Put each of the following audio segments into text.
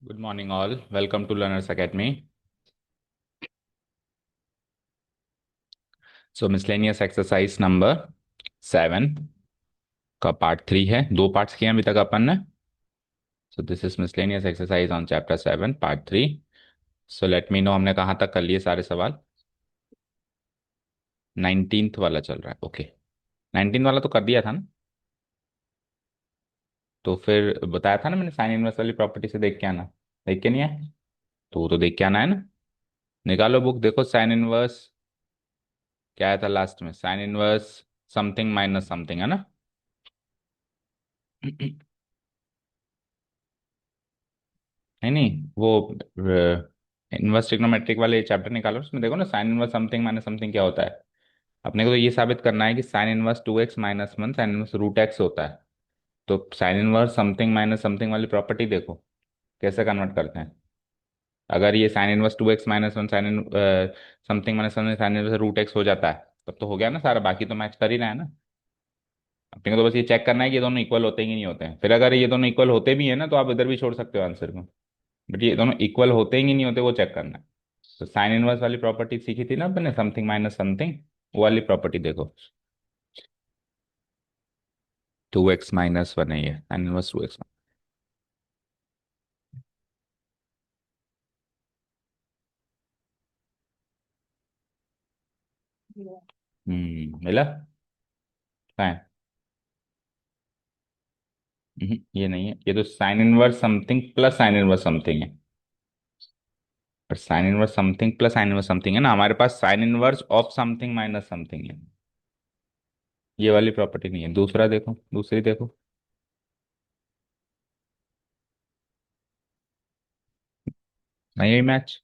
Good morning, all. Welcome to Learners Academy. So, miscellaneous exercise number 7 का part 3 है। दो parts किए हैं अभी तक अपन ने। So, this is miscellaneous exercise on chapter 7, part 3. So, let me know हमने कहाँ तक कर लिए सारे सवाल। 19th वाला चल रहा है। ओके, 19th वाला तो कर दिया था ना। तो फिर बताया था ना मैंने, साइन इनवर्स वाली प्रॉपर्टी से देख के आना। देख के नहीं आया तो वो तो देख के आना है ना। निकालो बुक, देखो साइन इनवर्स क्या आया था लास्ट में। Sign inverse something minus something है ना। नहीं नहीं, वो इनवर्स ट्रिग्नोमेट्रिक वाले चैप्टर निकालो, उसमें देखो ना sign inverse something minus something क्या होता है। अपने को तो ये साबित करना है कि sine inverse 2x-1 sine inverse root x होता है। तो sine inverse something minus something वाली प्रॉपर्टी देखो कैसे कन्वर्ट करते हैं। अगर ये sine inverse 2x-1 sine something minus something sine inverse root x हो जाता है तब तो हो गया ना सारा, बाकी तो मैच कर ही रहा है ना। अपने को तो बस ये चेक करना है कि ये दोनों इक्वल होते हैं कि नहीं होते हैं। फिर अगर ये दोनों इक्वल होते भी है ना तो आप इधर भी छोड़ सकते हो आंसर को। बट ये दोनों इक्वल होते हैं कि नहीं होते वो चेक करना है। तो साइन इनवर्स वाली प्रॉपर्टी सीखी थी ना अपने, समथिंग माइनस समथिंग। वो वाली प्रॉपर्टी देखो। 2x-1 है ये, साइन इनवर्स 2x। मिला। कहाँ है? ये नहीं है, ये तो sine inverse something plus sine inverse something है। पर sine inverse something plus sine inverse something है ना, हमारे पास sine inverse of something minus something है। ये वाली प्रॉपर्टी नहीं है। दूसरा देखो, दूसरी देखो। नहीं यही मैच।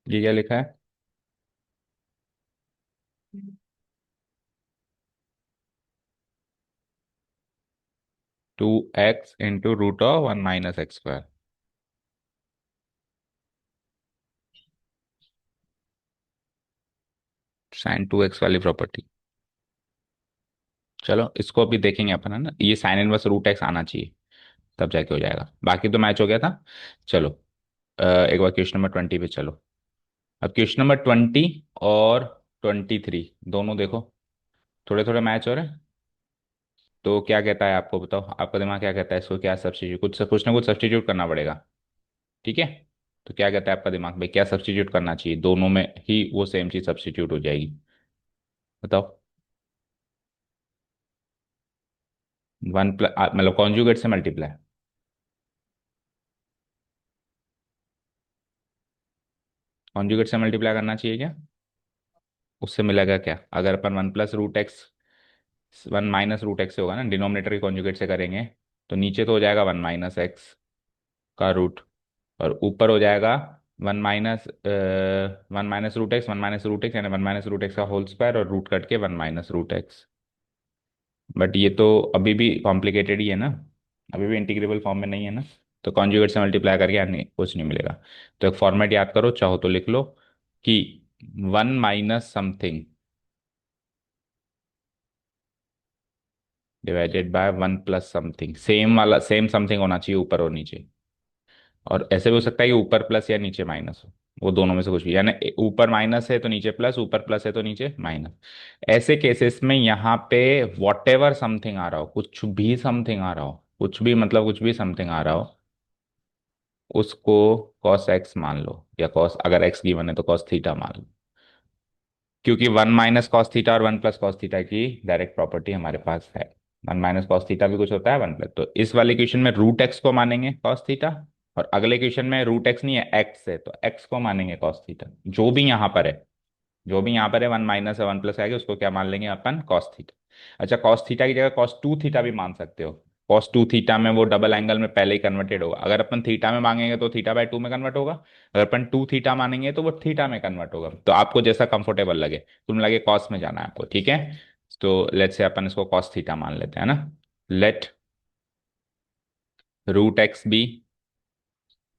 ये क्या लिखा है? 2x into root of 1 - x²। sin 2x वाली प्रॉपर्टी। चलो इसको अभी देखेंगे अपन, है ना। ये साइन इनवर्स रूट एक्स आना चाहिए तब जाके हो जाएगा, बाकी तो मैच हो गया था। चलो एक बार क्वेश्चन नंबर 20 पे चलो। अब क्वेश्चन नंबर 20 और 23 दोनों देखो, थोड़े थोड़े मैच हो रहे हैं। तो क्या कहता है आपको बताओ, आपका दिमाग क्या कहता है, इसको क्या सब्स्टिट्यूट, कुछ ना कुछ सब्स्टिट्यूट करना पड़ेगा। ठीक है। तो क्या कहता है आपका दिमाग भाई, क्या सब्स्टिट्यूट करना चाहिए, दोनों में ही वो सेम चीज सब्स्टिट्यूट हो जाएगी। बताओ। वन प्लस मतलब कॉन्जुगेट से मल्टीप्लाई। कॉन्जुगेट से मल्टीप्लाई करना चाहिए क्या? उससे मिलेगा क्या अगर अपन 1 + √x 1 - √x से होगा ना, डिनोमिनेटर के कॉन्जुगेट से करेंगे। तो नीचे तो हो जाएगा 1 - x का रूट, और ऊपर हो जाएगा 1 - √x यानी 1 - √x का होल स्क्वायर, और रूट कट के 1 - √x। बट ये तो अभी भी कॉम्प्लिकेटेड ही है ना, अभी भी इंटीग्रेबल फॉर्म में नहीं है ना। तो कॉन्जुगेट से मल्टीप्लाई करके नहीं, कुछ नहीं मिलेगा। तो एक फॉर्मेट याद करो, चाहो तो लिख लो कि 1 - something divided by 1 + something. Same वाला, सेम समथिंग होना चाहिए ऊपर और नीचे। और ऐसे भी हो सकता है कि ऊपर प्लस या नीचे माइनस हो, वो दोनों में से कुछ भी, यानी ऊपर माइनस है तो नीचे प्लस, ऊपर प्लस है तो नीचे माइनस। ऐसे केसेस में यहाँ पे वॉट एवर समथिंग आ रहा हो, कुछ भी समथिंग आ रहा हो, कुछ भी मतलब कुछ भी समथिंग आ रहा हो, उसको कॉस एक्स मान लो, या कॉस, अगर एक्स गिवन है तो कॉस थीटा मान लो। क्योंकि 1 - cos थीटा और 1 + cos थीटा की डायरेक्ट प्रॉपर्टी हमारे पास है। 1 - cos थीटा भी कुछ होता है, 1 +। तो इस वाले क्वेश्चन में रूट एक्स को मानेंगे कॉस थीटा, और अगले क्वेश्चन में रूट एक्स नहीं है, एक्स है, तो एक्स को मानेंगे कॉस थीटा। जो भी यहाँ पर है, जो भी यहाँ पर है, 1 - है 1 + आएगा, उसको क्या मान लेंगे अपन, कॉस थीटा। अच्छा, कॉस थीटा की जगह cos 2 थीटा भी मान सकते हो। cos 2 थीटा में वो डबल एंगल में पहले ही कन्वर्टेड होगा। अगर अपन थीटा में मांगेंगे तो थीटा/2 में कन्वर्ट होगा। अगर अपन 2 थीटा मानेंगे तो वो थीटा में कन्वर्ट होगा। तो आपको जैसा कंफर्टेबल लगे, तुम लगे कॉस में जाना है आपको, ठीक है। तो लेट से अपन इसको कॉस थीटा मान लेते हैं ना। Let root x be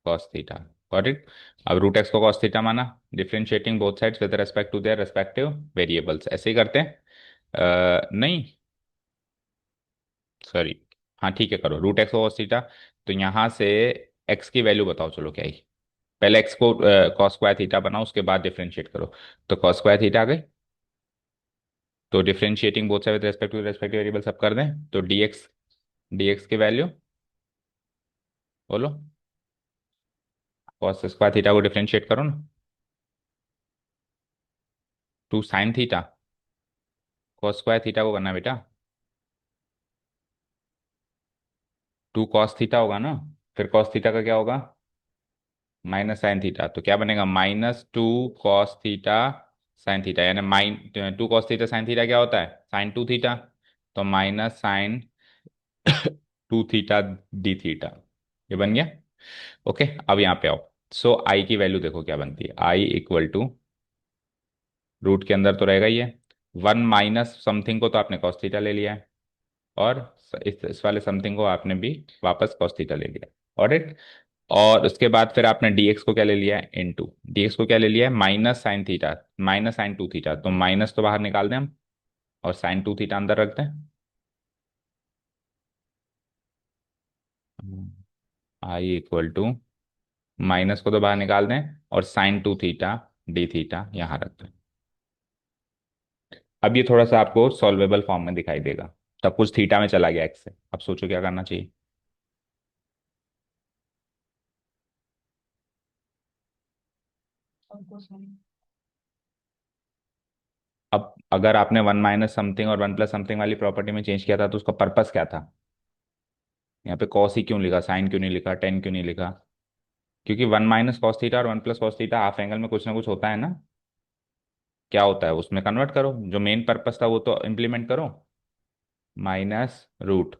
cos theta. Got it. अब रूट एक्स को कॉस थीटा माना, differentiating both sides with respect to their respective variables, ऐसे ही करते हैं। नहीं, सॉरी, हाँ ठीक है, करो रूट एक्स को कॉस थीटा। तो यहाँ से एक्स की वैल्यू बताओ, चलो क्या ही, पहले एक्स को कॉस स्क्वायर थीटा बनाओ, उसके बाद डिफरेंशिएट करो। तो कॉस स्क्वायर थीटा आ गई, तो differentiating both side with respect to respective variable सब कर दें, तो डीएक्स, डीएक्स की वैल्यू बोलो, कॉस स्क्वायर थीटा को डिफरेंशिएट करो ना, two sine theta, cos square theta को करना है बेटा, टू कॉस थीटा होगा ना, फिर कॉस थीटा का क्या होगा, माइनस साइन थीटा, तो क्या बनेगा minus two cos theta sine theta, यानी two cos theta sine theta क्या होता है, साइन टू थीटा, तो minus sine two theta D theta, ये बन गया। ओके, अब यहाँ पे आओ। सो आई की वैल्यू देखो क्या बनती है, आई इक्वल टू, रूट के अंदर तो रहेगा ही है, वन माइनस समथिंग को तो आपने कॉस थीटा ले लिया है, और इस वाले समथिंग को आपने भी वापस cos थीटा ले लिया, और इट, और उसके बाद फिर आपने dx को क्या ले लिया है, इन टू, dx को क्या ले लिया है, minus sine theta, minus sine two theta, तो माइनस तो बाहर निकाल दें हम, और साइन टू थीटा अंदर रख दें। आई इक्वल टू, माइनस को तो बाहर निकाल दें, और sign two theta D theta यहाँ रख दें। अब ये थोड़ा सा आपको सॉल्वेबल फॉर्म में दिखाई देगा, सब कुछ थीटा में चला गया एक्स से, अब सोचो क्या करना चाहिए। अब अगर आपने वन माइनस समथिंग और वन प्लस समथिंग वाली प्रॉपर्टी में चेंज किया था, तो उसका पर्पस क्या था, यहाँ पे कॉस ही क्यों लिखा, साइन क्यों नहीं लिखा, टेन क्यों नहीं लिखा, क्योंकि वन माइनस कॉस थीटा और one plus cos theta half angle में कुछ ना कुछ होता है ना, क्या होता है उसमें कन्वर्ट करो, जो मेन पर्पस था वो तो इम्प्लीमेंट करो, माइनस रूट,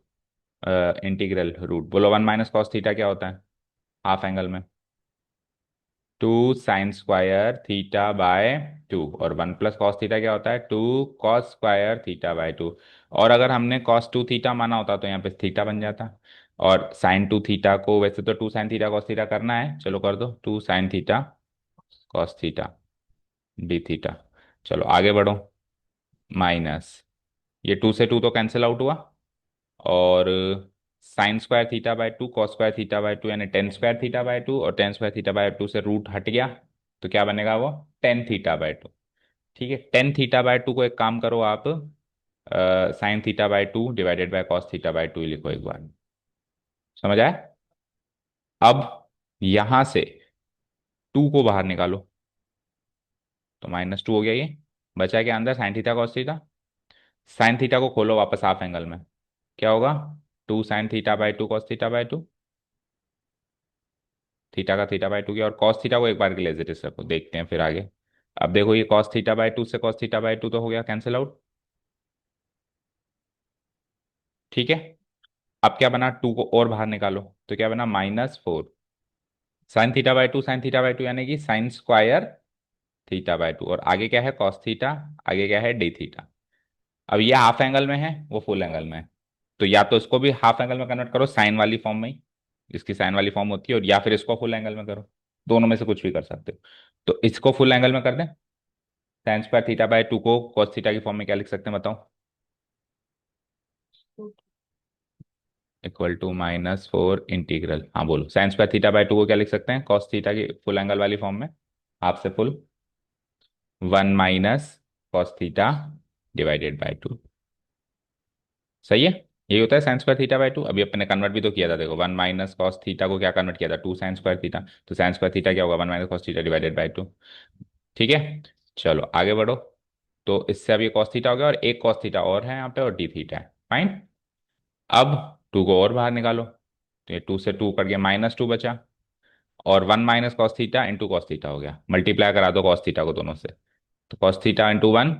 इंटीग्रल रूट, बोलो वन माइनस कॉस थीटा क्या होता है हाफ एंगल में, two sine square theta by two, और वन प्लस कॉस थीटा क्या होता है, two cos square theta by two, और अगर हमने कॉस टू थीटा माना होता तो यहाँ पे थीटा बन जाता, और साइन टू थीटा को वैसे तो two sine theta cos theta करना है, चलो कर दो, two sine theta cos theta D theta, चलो आगे बढ़ो, माइनस, ये टू से टू तो कैंसिल आउट हुआ, और sine square theta by two cos square theta by two, यानी tan square theta by two, और tan square theta by two से रूट हट गया, तो क्या बनेगा वो, टेन थीटा बाय टू। ठीक है, टेन थीटा बाय टू को एक काम करो आप, sign theta by two divided by cos theta by to लिखो एक बार, समझ आया। अब यहां से टू को बाहर निकालो, तो माइनस टू हो गया, ये बचा क्या अंदर, sine theta cos theta, sine theta को खोलो वापस हाफ एंगल में, क्या होगा, two sine theta by two cos theta by two, theta का थीटा बाय टू किया, और कॉस थीटा को एक बार के लिए एज इट इज रखो, देखते हैं फिर आगे। अब देखो ये कॉस थीटा बाय टू से कॉस थीटा बाय टू तो हो गया कैंसिल आउट, ठीक है। अब क्या बना, टू को और बाहर निकालो, तो क्या बना, minus four sine theta by to, sine theta by two यानी कि sine square theta by two, और आगे क्या है कॉस थीटा, आगे क्या है डी थीटा। अब ये हाफ एंगल में है, वो फुल एंगल में है, तो या तो इसको भी हाफ एंगल में कन्वर्ट करो साइन वाली फॉर्म में ही, इसकी साइन वाली फॉर्म होती है, और या फिर इसको फुल एंगल में करो, दोनों में से कुछ भी कर सकते हो। तो इसको फुल एंगल में कर दें, sine square theta by two को कॉस थीटा की फॉर्म में क्या लिख सकते हैं बताओ, equal to minus four integral, हाँ बोलो, sine square theta by two को क्या लिख सकते हैं, कॉस थीटा की फुल एंगल वाली फॉर्म में, हाफ से full, one minus cos theta divided by two, सही है। यही होता है sine square theta by two, अभी अपने कन्वर्ट भी तो किया था, देखो वन माइनस कॉस थीटा को क्या कन्वर्ट किया था, टू साइन स्क्वायर थीटा, तो साइन स्क्वायर थीटा क्या होगा, one minus cos theta divided by two, ठीक है। चलो आगे बढ़ो, तो इससे अब ये कॉस थीटा हो गया, और एक कॉस थीटा और है यहाँ पे, और डी थीटा है, फाइन। अब टू को और बाहर निकालो, तो ये टू से टू कट गया, माइनस टू बचा, और one minus cos theta into cos theta हो गया, मल्टीप्लाई करा दो कॉस थीटा को दोनों से, तो cos theta into one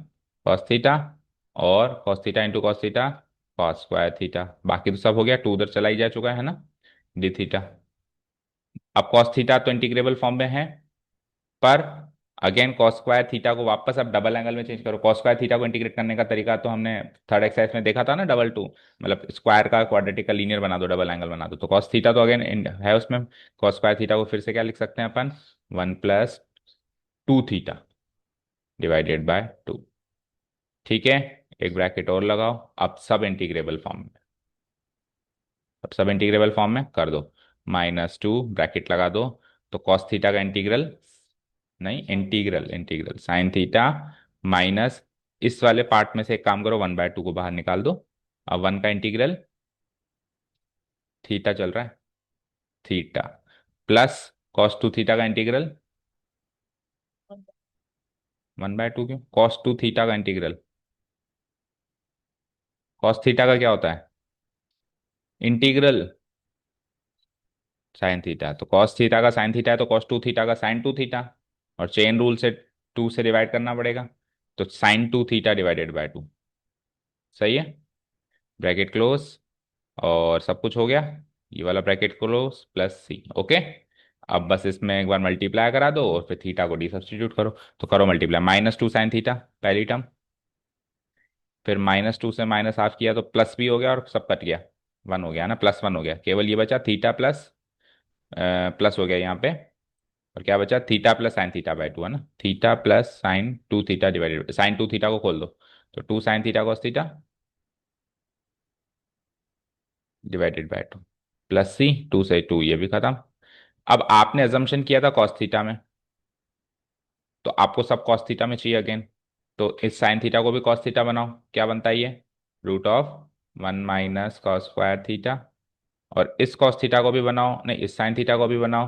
cos theta, और cos theta into cos theta cos square theta, बाकी तो सब हो गया, टू उधर चला ही जा चुका है ना, डी थीटा। अब कॉस थीटा तो इंटीग्रेबल फॉर्म में है, पर अगेन कॉस स्क्वायर थीटा को वापस अब डबल एंगल में चेंज करो। कॉस स्क्वायर थीटा को इंटीग्रेट करने का तरीका तो हमने थर्ड एक्सरसाइज में देखा था ना, डबल टू, मतलब स्क्वायर का क्वाड्रेटिक का लीनियर बना दो, डबल एंगल बना दो। तो कॉस थीटा तो अगेन है उसमें। कॉस स्क्वायर थीटा को फिर से क्या लिख सकते हैं अपन, 1 + 2 थीटा डिवाइडेड बाय 2। ठीक है, एक ब्रैकेट और लगाओ। अब सब इंटीग्रेबल फॉर्म में, अब सब इंटीग्रेबल फॉर्म में कर दो। -2 ब्रैकेट लगा दो। तो कॉस थीटा का इंटीग्रल, नहीं integral, integral sine theta minus, इस वाले पार्ट में से एक काम करो, 1/2 को बाहर निकाल दो। अब 1 का इंटीग्रल, थीटा चल रहा है, थीटा प्लस cos 2 थीटा का इंटीग्रल, 1/2 क्यों, cos 2 थीटा का इंटीग्रल, cos थीटा का क्या होता है, इंटीग्रल साइन थीटा। तो cos थीटा का साइन थीटा है, तो cos 2 थीटा का sin 2 थीटा, और चेन रूल से 2 से डिवाइड करना पड़ेगा। तो sin 2 थीटा डिवाइडेड बाय 2। सही है, ब्रैकेट क्लोज, और सब कुछ हो गया। ये वाला ब्रैकेट क्लोज प्लस सी। ओके, अब बस इसमें एक बार मल्टीप्लाई करा दो और फिर थीटा को डी सब्सटीट्यूट करो। तो करो मल्टीप्लाई, -2 sin थीटा पहली टर्म, फिर -2 से माइनस हाफ किया तो प्लस भी हो गया और सब कट गया, 1 हो गया ना, +1 हो गया, केवल ये बचा थीटा प्लस, प्लस हो गया यहाँ पे, और क्या बचा, थीटा प्लस sin 2 थीटा है ना, theta plus sin 2 theta divided, sin 2 theta को खोल दो, तो 2 sin थीटा cos theta divided by 2 plus C, 2 से 2 ये भी खत्म। अब आपने अजम्पशन किया था cos थीटा में, तो आपको सब cos थीटा में चाहिए अगेन। तो इस sin थीटा को भी cos थीटा बनाओ, क्या बनता है ये, √1 - cos² थीटा। और इस cos थीटा को भी बनाओ, नहीं इस sin थीटा को भी बनाओ,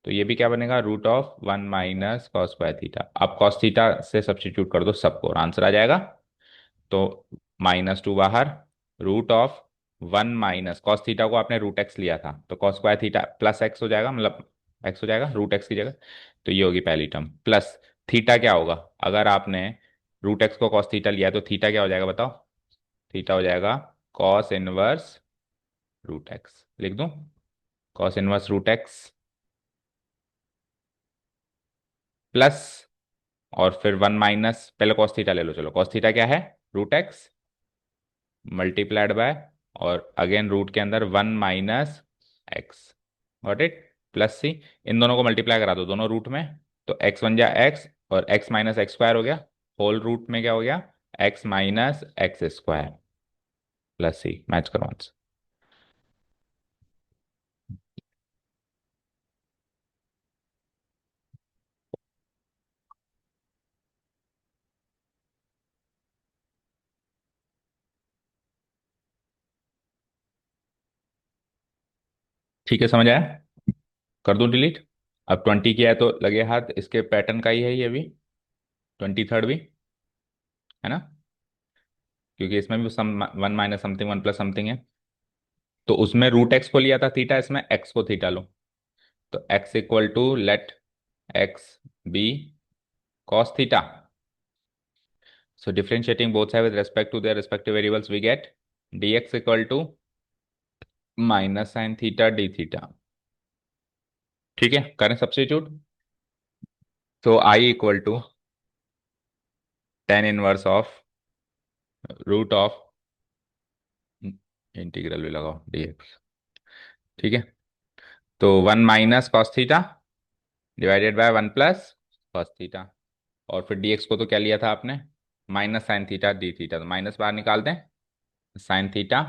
तो ये भी क्या बनेगा, √1 - cos² थीटा। अब cos थीटा से सब्सटीट्यूट कर दो सबको और आंसर आ जाएगा। तो -2 बाहर, √1 - cos थीटा को आपने √x लिया था, तो cos² थीटा प्लस x हो जाएगा, मतलब x हो जाएगा √x की जगह। तो ये होगी पहली टर्म, प्लस थीटा क्या होगा, अगर आपने √x को cos थीटा लिया है, तो थीटा क्या हो जाएगा बताओ, थीटा हो जाएगा cos 1 √x, लिख दूं, cos 1 √x प्लस, और फिर 1 माइनस, पहले cos थीटा ले लो, चलो cos थीटा क्या है, √x मल्टीप्लाइड बाय, और अगेन रूट के अंदर 1 - x, गॉट इट, प्लस सी। इन दोनों को मल्टीप्लाई करा दो दोनों रूट में, तो x बन जाए x, और x - x² हो गया, होल रूट में क्या हो गया, x - x² plus C, match करो आंसर। ठीक है, समझ आया, कर दूं डिलीट। अब 20 किया है तो लगे हाथ, इसके पैटर्न का ही है ये भी, 23rd भी, है ना, क्योंकि इसमें भी सम 1 - समथिंग 1 + समथिंग है। तो उसमें √x को लिया था थीटा, इसमें x को थीटा लो, तो x equal to let x be cos theta. So differentiating both sides with respect to their respective variables, we get dx equal to -sin थीटा d थीटा। ठीक है, करें सब्स्टिट्यूट, तो I equal to tan 1 of √ऑफ, integral भी लगाओ dx। ठीक है, तो 1 - cos theta divided by 1 + cos theta, और फिर dx को तो क्या लिया था आपने, -sin थीटा d थीटा, तो माइनस बाहर निकाल दें, sin थीटा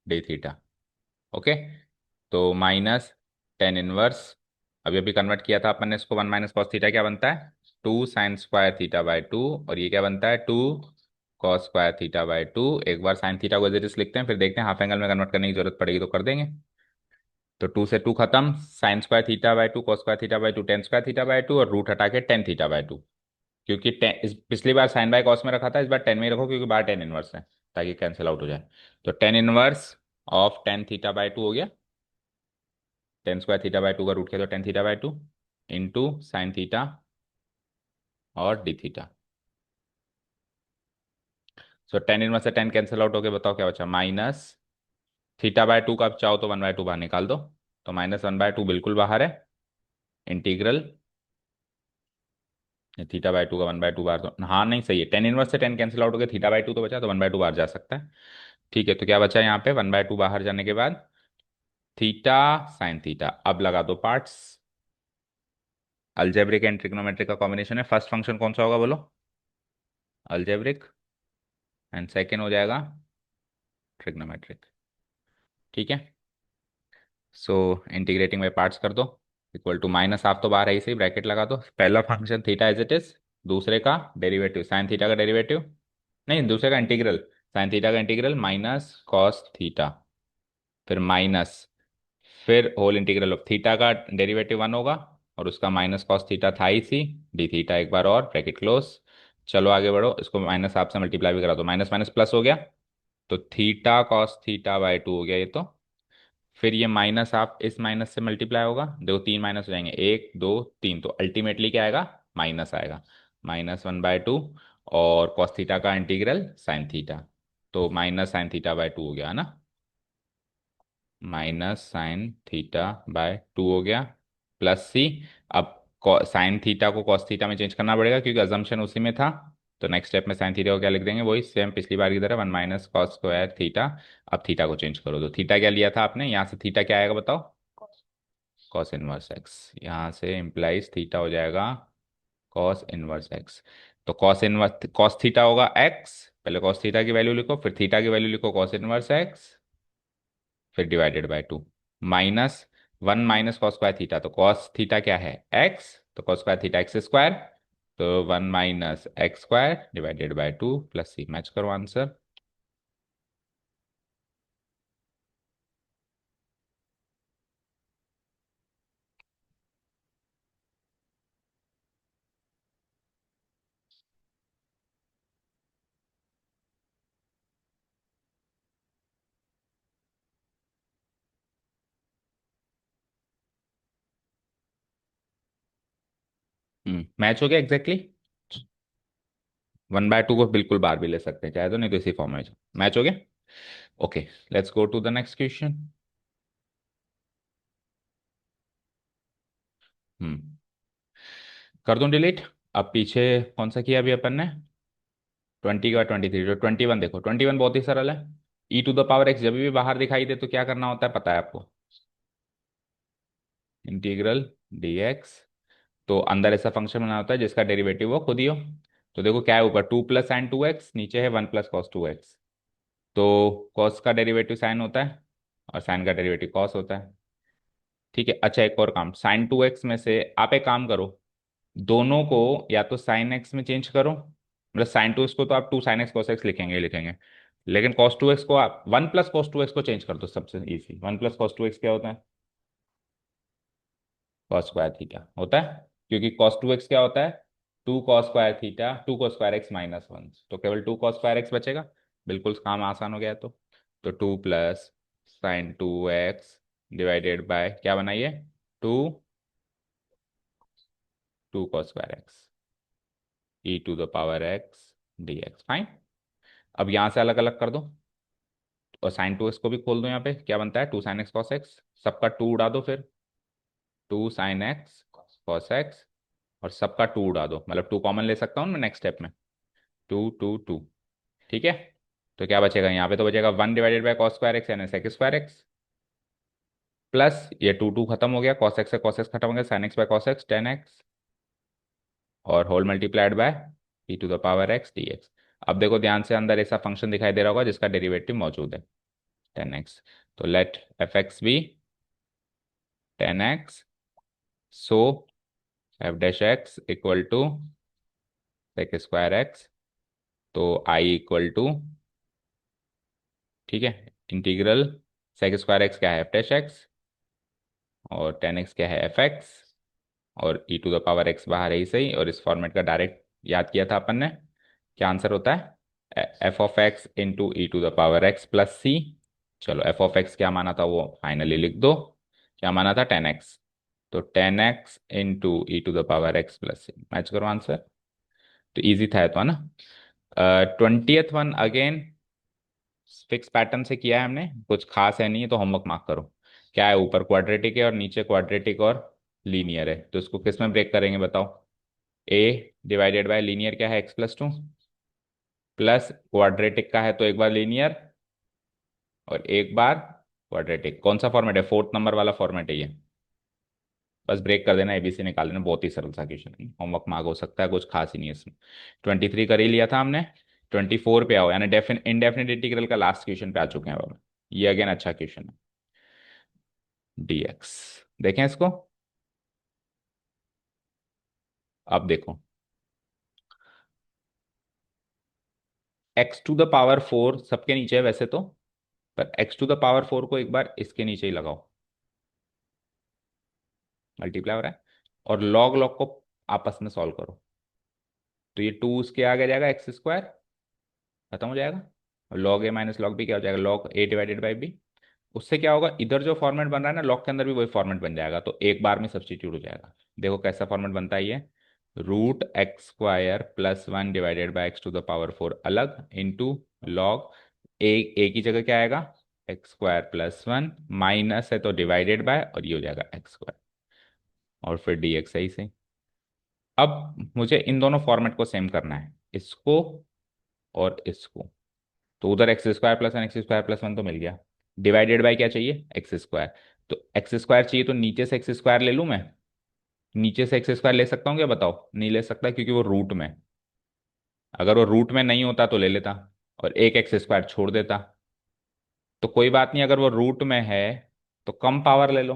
d थीटा। ओके, तो -tan 1, अभी अभी कन्वर्ट किया था अपन ने इसको, 1 - cos थीटा क्या बनता है, 2 sin² थीटा/2, और ये क्या बनता है, 2 cos² थीटा/2। एक बार साइन थीटा को एज इट इज लिखते हैं, फिर देखते हैं हाफ एंगल में कन्वर्ट करने की जरूरत पड़ेगी तो कर देंगे। तो 2 से 2 खत्म, sin² थीटा/2 cos² थीटा/2 tan² थीटा/2, और रूट हटा के tan थीटा/2, क्योंकि इस पिछली बार साइन बाय कॉस में रखा था, इस बार टेन में ही रखो क्योंकि बार tan 1 है, ताकि कैंसिल आउट हो जाए। तो tan 1 ऑफ tan थीटा/2 हो गया, tan² थीटा/2 का रूट किया तो tan थीटा/2 इंटू साइन थीटा और डी थीटा। सो tan 1 से tan कैंसिल आउट हो गया, बताओ क्या बचा, -थीटा/2 का आप चाहो तो 1/2 बाहर निकाल दो, तो -1/2 बिल्कुल बाहर है, इंटीग्रल थीटा बाई टू का 1/2 बार तो हाँ नहीं सही है, टेन इनवर्स से टेन कैंसिल आउट हो गया, थीटा बाई टू तो बचा, तो 1/2 बार जा सकता है। ठीक है, तो क्या बचा यहाँ पे, 1/2 बाहर जाने के बाद थीटा साइन थीटा। अब लगा दो पार्ट्स। अलजेब्रिक एंड ट्रिग्नोमेट्रिक का कॉम्बिनेशन है, फर्स्ट फंक्शन कौन सा होगा बोलो, अलजेब्रिक, एंड सेकेंड हो जाएगा ट्रिग्नोमेट्रिक। ठीक है, सो इंटीग्रेटिंग बाय पार्ट्स कर दो, इक्वल टू माइनस, आप तो बाहर है ही सही, ब्रैकेट लगा दो, पहला function theta as it is, दूसरे का डेरिवेटिव साइन थीटा का डेरिवेटिव, नहीं दूसरे का इंटीग्रल, साइन थीटा का इंटीग्रल माइनस कॉस थीटा, फिर माइनस, फिर होल इंटीग्रल ऑफ थीटा का डेरिवेटिव 1 होगा, और उसका माइनस कॉस थीटा था ही सी, डी थीटा एक बार और ब्रैकेट क्लोज। चलो आगे बढ़ो, इसको माइनस आप से मल्टीप्लाई भी करा दो, माइनस माइनस प्लस हो गया, तो theta cos theta by two हो गया ये तो। फिर ये माइनस आप इस माइनस से मल्टीप्लाई होगा, देखो तीन माइनस हो जाएंगे, एक दो तीन, तो अल्टीमेटली क्या आएगा, माइनस आएगा, -1/2, और कॉस थीटा का इंटीग्रल साइन थीटा, तो -sin θ/2 हो गया है ना, -sin θ/2 हो गया, प्लस सी। अब साइन थीटा को कॉस थीटा में चेंज करना पड़ेगा क्योंकि अजम्पशन उसी में था, तो नेक्स्ट स्टेप में साइन थीटा को क्या लिख देंगे, वही सेम पिछली बार की तरह, 1 - cos² थीटा। अब थीटा को चेंज करो, तो थीटा क्या लिया था आपने, यहाँ से थीटा क्या आएगा बताओ, कॉस इनवर्स एक्स, यहाँ से इम्प्लाइज थीटा हो जाएगा कॉस इनवर्स एक्स। तो कॉस इनवर्स कॉस थीटा होगा एक्स, पहले कॉस थीटा की वैल्यू लिखो, फिर थीटा की वैल्यू लिखो कॉस इनवर्स एक्स, फिर divided by to, minus 1 - cos² theta, तो कॉस थीटा क्या है एक्स, तो cos² थीटा एक्स स्क्वायर, तो 1 - x² divided by two plus C, match करो आंसर। मैच हो गया एग्जैक्टली exactly? 1/2 को बिल्कुल बार भी ले सकते हैं चाहे तो, नहीं तो इसी फॉर्म में मैच हो गया। Okay, let's go to the next question. हम्म कर दूं डिलीट। अब पीछे कौन सा किया अभी अपन ने, 20 का 23, जो 21 देखो, 21 बहुत ही सरल है, e⁻x जब भी बाहर दिखाई दे तो क्या करना होता है पता है आपको, इंटीग्रल dx, तो अंदर ऐसा फंक्शन बना होता है जिसका डेरिवेटिव वो खुद ही हो। तो देखो क्या है, ऊपर 2 + sin 2x, नीचे है 1 + cos 2x, तो cos का डेरिवेटिव साइन होता है, और साइन का डेरिवेटिव cos होता है। ठीक है, अच्छा एक और काम, sin 2x में से आप एक काम करो, दोनों को या तो साइन एक्स में चेंज करो, मतलब sin 2x को तो आप 2 sin x cos x लिखेंगे ही लिखेंगे, लेकिन cos 2x को आप 1 + cos 2x को चेंज कर दो, सबसे इजी, 1 + cos 2x क्या होता है, cos² थीटा होता है, क्योंकि cos 2x क्या होता है, 2 cos² थीटा, 2 cos²x - 1, तो केवल 2 cos²x बचेगा, बिल्कुल काम आसान हो गया है तो 2 + sin 2x डिवाइडेड बाय क्या बनाइए, to 2 cos²x e⁻x dx, fine. अब यहां से अलग अलग कर दो, और sin 2x को भी खोल दो, यहाँ पे क्या बनता है, 2 sin x cos x, सबका टू उड़ा दो, फिर 2 sin x cos x, और सबका टू उड़ा दो, मतलब टू कॉमन ले सकता हूँ मैं नेक्स्ट स्टेप में, 2 2 2, ठीक है। तो क्या बचेगा यहाँ पे, तो बचेगा 1/cos²x यानी sec²x, प्लस ये 2 2 खत्म हो गया, cos x से cos x खत्म हो गया, sin x/cos x tan x, और whole multiplied by e⁻x dx। अब देखो ध्यान से, अंदर ऐसा फंक्शन दिखाई दे रहा होगा जिसका डेरिवेटिव मौजूद है, 10x, तो let f(x) be 10x, so f'(x) equal to sec²x, तो i इक्वल टू, ठीक है, इंटीग्रल sec²x क्या है f'(x), और 10x क्या है f(x), और e⁻x बाहर है ही सही, और इस फॉर्मेट का डायरेक्ट याद किया था अपन ने, क्या आंसर होता है, f(x) × e⁻x प्लस सी। चलो f(x) क्या माना था वो फाइनली लिख दो, क्या माना था 10x, तो 10x × e⁻x plus C, match करो आंसर। तो इजी था ये तो, है ना। 20th one again fix pattern से किया है हमने, कुछ खास है नहीं है, तो होमवर्क मार्क करो। क्या है, ऊपर क्वाड्रेटिक है और नीचे क्वाड्रेटिक और लीनियर है, तो इसको किस में ब्रेक करेंगे बताओ, ए डिवाइडेड बाय लीनियर क्या है x+2, प्लस क्वाड्रेटिक का है तो एक बार लीनियर और एक बार क्वाड्रेटिक। कौन सा फॉर्मेट है? फोर्थ नंबर वाला फॉर्मेट है ये। बस ब्रेक कर देना, एबीसी निकाल देना, बहुत ही सरल सा क्वेश्चन है, होमवर्क मार्क हो सकता है, कुछ खास ही नहीं है इसमें। 23 कर ही लिया था हमने, 24 पे आओ, यानी इनडेफिनेट इंटीग्रल का लास्ट क्वेश्चन पे आ चुके हैं अब हम। ये अगेन अच्छा क्वेश्चन है। dx देखें इसको। अब देखो, x⁴ सबके नीचे है वैसे तो, पर x⁴ को एक बार इसके नीचे ही लगाओ, मल्टीप्लाई हो रहा है, और लॉग लॉग को आपस में सॉल्व करो, तो ये 2 उसके आगे जाएगा, x² खत्म हो जाएगा, और log a minus log b क्या हो जाएगा, log a divided by b. उससे क्या होगा, इधर जो फॉर्मेट बन रहा है ना लॉग के अंदर भी वही फॉर्मेट बन जाएगा, तो एक बार में सब्स्टिट्यूट हो जाएगा। देखो कैसा फॉर्मेट बनता है ये, √x² + 1 डिवाइडेड बाई x⁴ अलग इंटू लॉग ए की जगह क्या आएगा, x² + 1 माइनस है तो डिवाइडेड बाय, और ये हो जाएगा x², और फिर dx सही से। अब मुझे इन दोनों फॉर्मेट को सेम करना है, इसको और इसको, तो उधर x² + 1 x² + 1 तो मिल गया, डिवाइडेड बाय क्या चाहिए, x²। तो x² चाहिए तो नीचे से x² ले लूं मैं, नीचे से x² ले सकता हूँ क्या बताओ, नहीं ले सकता क्योंकि वो रूट में, अगर वो रूट में नहीं होता तो ले लेता, और एक x² छोड़ देता। तो कोई बात नहीं, अगर वो रूट में है तो कम पावर ले लो,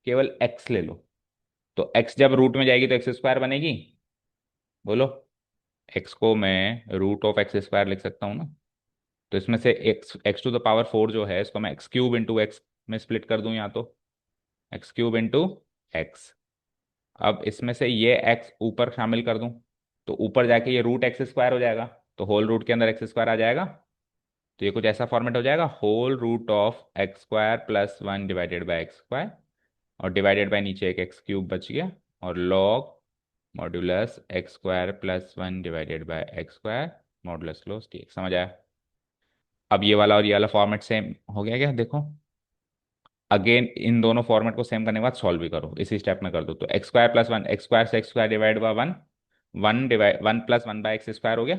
केवल x ले लो, तो x जब रूट में जाएगी तो x² बनेगी, बोलो। x को मैं √(x²) लिख सकता हूँ ना, तो इसमें से x⁴ जो है इसको मैं x³ × x में स्प्लिट कर दूं, या तो x³ × x। अब इसमें से ये x ऊपर शामिल कर दूं, तो ऊपर जाके ये √(x²) हो जाएगा, तो होल रूट के अंदर x² आ जाएगा, तो ये कुछ ऐसा फॉर्मेट हो जाएगा, (x²+ 1 डिवाइडेड बाई x², और डिवाइडेड बाई नीचे एक x³ बच गया, और log modulus x²+1 divided by x², modulus close dx। समझ आया? अब ये वाला और ये वाला फॉर्मेट सेम हो गया क्या, देखो। अगेन इन दोनों फॉर्मेट को सेम करने के बाद सॉल्व भी करो, इसी स्टेप में कर दो, तो x²+1 x² से x² डिवाइड बाई 1, 1 + 1/x² हो गया,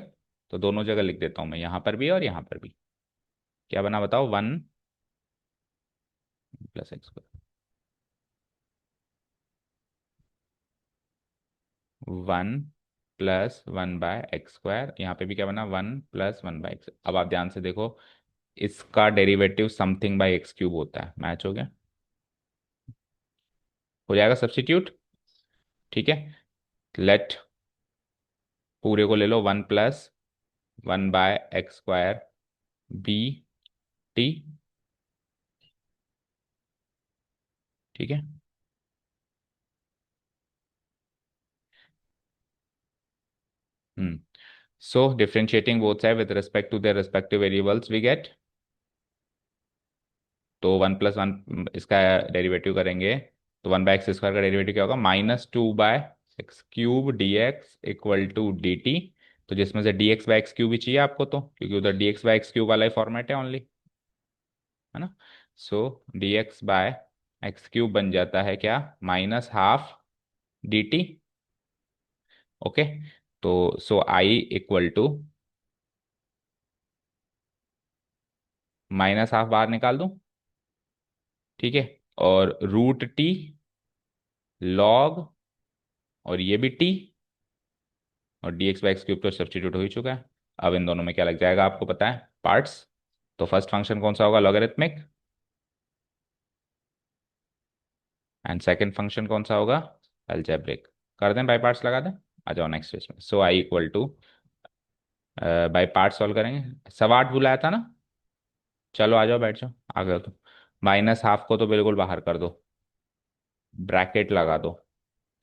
तो दोनों जगह लिख देता हूँ मैं, यहाँ पर भी और यहाँ पर भी। क्या बना बताओ, 1 + x², 1 + 1/x², यहाँ पे भी क्या बना, 1 + 1/x। अब आप ध्यान से देखो, इसका डेरिवेटिव समथिंग बाई x³ होता है, मैच हो गया, हो जाएगा सब्स्टिट्यूट, ठीक है। लेट पूरे को ले लो, 1 + 1/x² बी टी, ठीक है। So differentiating both side with respect to their respective variables we get, तो 1 + 1 इसका डेरिवेटिव करेंगे, तो 1/x² का डेरिवेटिव क्या होगा, -2/x³ dx = dt, तो जिसमें से dx/x³ भी चाहिए आपको, तो क्योंकि उधर dx/x³ वाला ही फॉर्मेट है ओनली, है ना। सो dx/x³ बन जाता है क्या, -½ dt, ओके। तो सो आई इक्वल टू -½ बाहर निकाल दूं, ठीक है, और √t लॉग, और ये भी t, और dx/x³ तो सब्स्टिट्यूट हो ही चुका है। अब इन दोनों में क्या लग जाएगा आपको पता है, पार्ट्स। तो फर्स्ट फंक्शन कौन सा होगा, लॉगरिथमिक, एंड सेकंड फंक्शन कौन सा होगा, अलजेब्रिक। कर दें बाई पार्ट्स, लगा दें, आ जाओ नेक्स्ट पेज में। So I equal to, by parts solve करेंगे, 8.25 बुलाया था ना, चलो आ जाओ बैठ जाओ, आ गए तो। -½ को तो बिल्कुल बाहर कर दो, ब्रैकेट लगा दो,